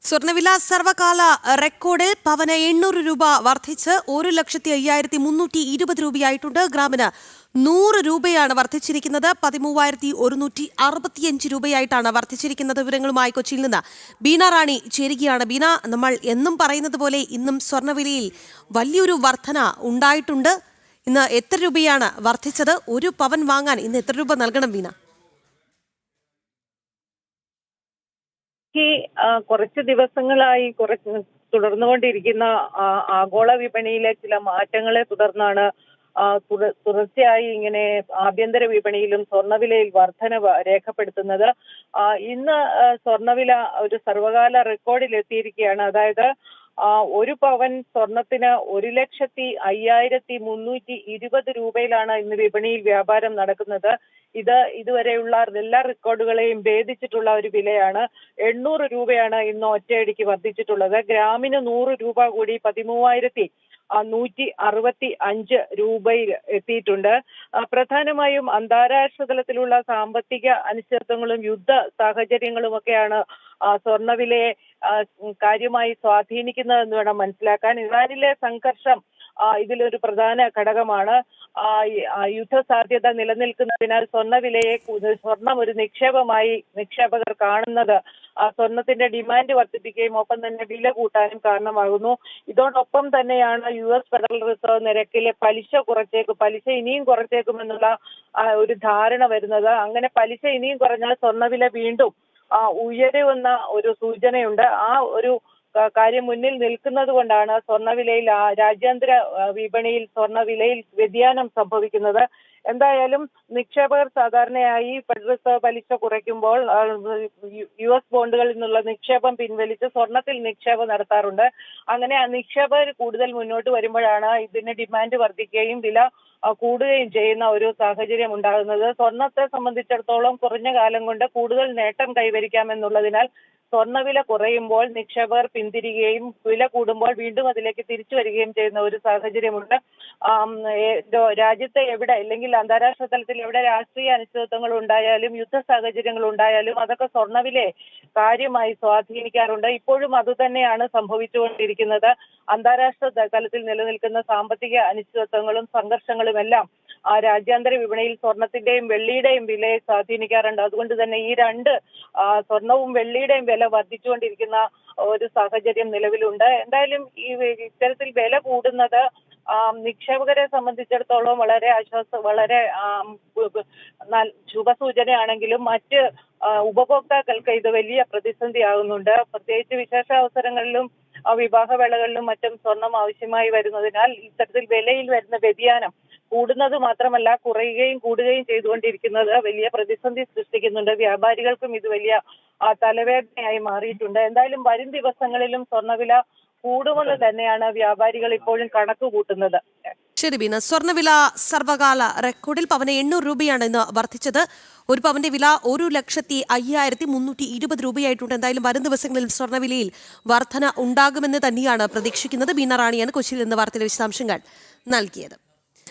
സ്വർണ്ണവില സർവകാല റെക്കോർഡിൽ പവന് 800 രൂപ വർദ്ധിച്ച് 1,05,320 രൂപയായിട്ടുണ്ട്. ഗ്രാമിന് 100 രൂപയാണ് വർദ്ധിച്ചിരിക്കുന്നത്. 13,165 രൂപയായിട്ടാണ് വർദ്ധിച്ചിരിക്കുന്നത്. വിവരങ്ങളുമായി കൊച്ചിയിൽ നിന്ന് ബീന റാണി ചേരുകയാണ്. ബീന, നമ്മൾ എന്നും പറയുന്നത് പോലെ ഇന്നും സ്വർണ്ണവിലയിൽ വലിയൊരു വർധന ഉണ്ടായിട്ടുണ്ട്. ഇന്ന് എത്ര രൂപയാണ് വർദ്ധിച്ചത്? ഒരു പവൻ വാങ്ങാൻ ഇന്ന് എത്ര രൂപ നൽകണം ബീന? കുറച്ച് ദിവസങ്ങളായി തുടർന്നുകൊണ്ടിരിക്കുന്ന ആഗോള വിപണിയിലെ ചില മാറ്റങ്ങളെ തുടർന്നാണ് തുടർച്ചയായി ഇങ്ങനെ ആഭ്യന്തര വിപണിയിലും സ്വർണ്ണവിലയിൽ വർധനവ് രേഖപ്പെടുത്തുന്നത്. ഇന്ന് സ്വർണ്ണവില ഒരു സർവകാല റെക്കോർഡിലെത്തിയിരിക്കുകയാണ്. അതായത് ഒരു പവൻ സ്വർണത്തിന് 1,05,320 രൂപയിലാണ് ഇന്ന് വിപണിയിൽ വ്യാപാരം നടക്കുന്നത്. ഇത് ഇതുവരെയുള്ള എല്ലാ റെക്കോർഡുകളെയും ഭേദിച്ചിട്ടുള്ള ഒരു വിലയാണ്. 800 രൂപയാണ് ഇന്ന് ഒറ്റയടിക്ക് വർദ്ധിച്ചിട്ടുള്ളത്. ഗ്രാമിന് 100 രൂപ കൂടി 13,165 രൂപയിൽ എത്തിയിട്ടുണ്ട്. പ്രധാനമായും അന്താരാഷ്ട്ര തലത്തിലുള്ള സാമ്പത്തിക അനിശ്ചിതത്വങ്ങളും യുദ്ധ സാഹചര്യങ്ങളും ഒക്കെയാണ് സ്വർണ്ണവിലയെ കാര്യമായി സ്വാധീനിക്കുന്നതെന്ന് വേണം മനസ്സിലാക്കാൻ. ഇറാനിലെ സംഘർഷം ഇതിലൊരു പ്രധാന ഘടകമാണ്. യുദ്ധ സാധ്യത നിലനിൽക്കുന്നതിനാൽ സ്വർണം ഒരു നിക്ഷേപമായി നിക്ഷേപകർ കാണുന്നത് സ്വർണത്തിന്റെ ഡിമാൻഡ് വർദ്ധിപ്പിക്കുകയും ഒപ്പം തന്നെ വില കൂട്ടാനും കാരണമാകുന്നു. ഇതോടൊപ്പം തന്നെയാണ് US ഫെഡറൽ റിസർവ് നിരക്കിലെ പലിശ ഇനിയും കുറച്ചേക്കുമെന്നുള്ള ഒരു ധാരണ വരുന്നത്. അങ്ങനെ പലിശ ഇനിയും കുറഞ്ഞാൽ സ്വർണ്ണവില വീണ്ടും ഉയരുമെന്ന ഒരു സൂചനയുണ്ട്. ആ ഒരു കാര്യം മുന്നിൽ നിൽക്കുന്നത് കൊണ്ടാണ് സ്വർണ്ണവിലയിൽ രാജ്യാന്തര വിപണിയിൽ സ്വർണ്ണവിലയിൽ വ്യതിയാനം സംഭവിക്കുന്നത്. എന്തായാലും നിക്ഷേപകർ സാധാരണയായി ഫെഡറൽ റിസർവ് പലിശ കുറയ്ക്കുമ്പോൾ US ബോണ്ടുകളിൽ നിന്നുള്ള നിക്ഷേപം പിൻവലിച്ച് സ്വർണത്തിൽ നിക്ഷേപം നടത്താറുണ്ട്. അങ്ങനെ നിക്ഷേപകർ കൂടുതൽ മുന്നോട്ട് വരുമ്പോഴാണ് ഇതിന് ഡിമാൻഡ് വർദ്ധിക്കുകയും വില കൂടുകയും ചെയ്യുന്ന ഒരു സാഹചര്യം ഉണ്ടാകുന്നത്. സ്വർണത്തെ സംബന്ധിച്ചിടത്തോളം കുറഞ്ഞ കാലം കൊണ്ട് കൂടുതൽ നേട്ടം കൈവരിക്കാമെന്നുള്ളതിനാൽ സ്വർണ്ണവില കുറയുമ്പോൾ നിക്ഷേപകർ പിന്തിരിയുകയും വില കൂടുമ്പോൾ വീണ്ടും അതിലേക്ക് തിരിച്ചു വരികയും ചെയ്യുന്ന ഒരു സാഹചര്യമുണ്ട്. രാജ്യത്തെ എവിടെ അല്ലെങ്കിൽ അന്താരാഷ്ട്ര തലത്തിൽ എവിടെ രാഷ്ട്രീയ അനിശ്ചിതത്വങ്ങൾ ഉണ്ടായാലും യുദ്ധ സാഹചര്യങ്ങൾ ഉണ്ടായാലും അതൊക്കെ സ്വർണ്ണവിലയെ കാര്യമായി സ്വാധീനിക്കാറുണ്ട്. ഇപ്പോഴും അതുതന്നെയാണ് സംഭവിച്ചുകൊണ്ടിരിക്കുന്നത്. അന്താരാഷ്ട്ര തലത്തിൽ നിലനിൽക്കുന്ന സാമ്പത്തിക അനിശ്ചിതത്വങ്ങളും സംഘർഷങ്ങളും എല്ലാം രാജ്യാന്തര വിപണിയിൽ സ്വർണത്തിന്റെയും വെള്ളിയുടെയും വിലയെ സ്വാധീനിക്കാറുണ്ട്. അതുകൊണ്ട് തന്നെ ഈ രണ്ട് സ്വർണവും വെള്ളിയുടെയും വില വർദ്ധിച്ചുകൊണ്ടിരിക്കുന്ന ഒരു സാഹചര്യം നിലവിലുണ്ട്. എന്തായാലും ഇത്തരത്തിൽ വില കൂടുന്നത് നിക്ഷേപകരെ സംബന്ധിച്ചിടത്തോളം വളരെ ശുഭസൂചനയാണെങ്കിലും മറ്റ് ഉപഭോക്താക്കൾക്ക് ഇത് വലിയ പ്രതിസന്ധിയാകുന്നുണ്ട്. പ്രത്യേകിച്ച് വിശേഷാവസരങ്ങളിലും വിവാഹവേളകളിലും മറ്റും സ്വർണം ആവശ്യമായി വരുന്നതിനാൽ ഇത്തരത്തിൽ വിലയിൽ വരുന്ന വ്യതിയാനം കൂടുന്നത് മാത്രമല്ല കുറയുകയും കൂടുകയും ചെയ്തുകൊണ്ടിരിക്കുന്നത് വലിയ പ്രതിസന്ധി സൃഷ്ടിക്കുന്നുണ്ട്. വ്യാപാരികൾക്കും ഇത് വലിയ തലവേദനയായി മാറിയിട്ടുണ്ട്. എന്തായാലും വരും ദിവസങ്ങളിലും സ്വർണ്ണവില കൂടുമെന്ന് തന്നെയാണ് വ്യാപാരികൾ ഇപ്പോഴും കണക്ക് കൂട്ടുന്നത്. ശരി ബീന, സ്വർണ്ണവില സർവകാല റെക്കോർഡിൽ പവന് 800 രൂപയാണ് ഇന്ന് വർദ്ധിച്ചത്. ഒരു പവന്റെ വില 1,05,320 രൂപയായിട്ടുണ്ട്. എന്തായാലും വരും ദിവസങ്ങളിൽ സ്വർണ്ണവിലയിൽ വർധന ഉണ്ടാകുമെന്ന് തന്നെയാണ് പ്രതീക്ഷിക്കുന്നത്. ബീന റാണിയാണ് കൊച്ചിയിൽ നിന്ന് വാർത്തയുടെ വിശദാംശങ്ങൾ നൽകിയത്.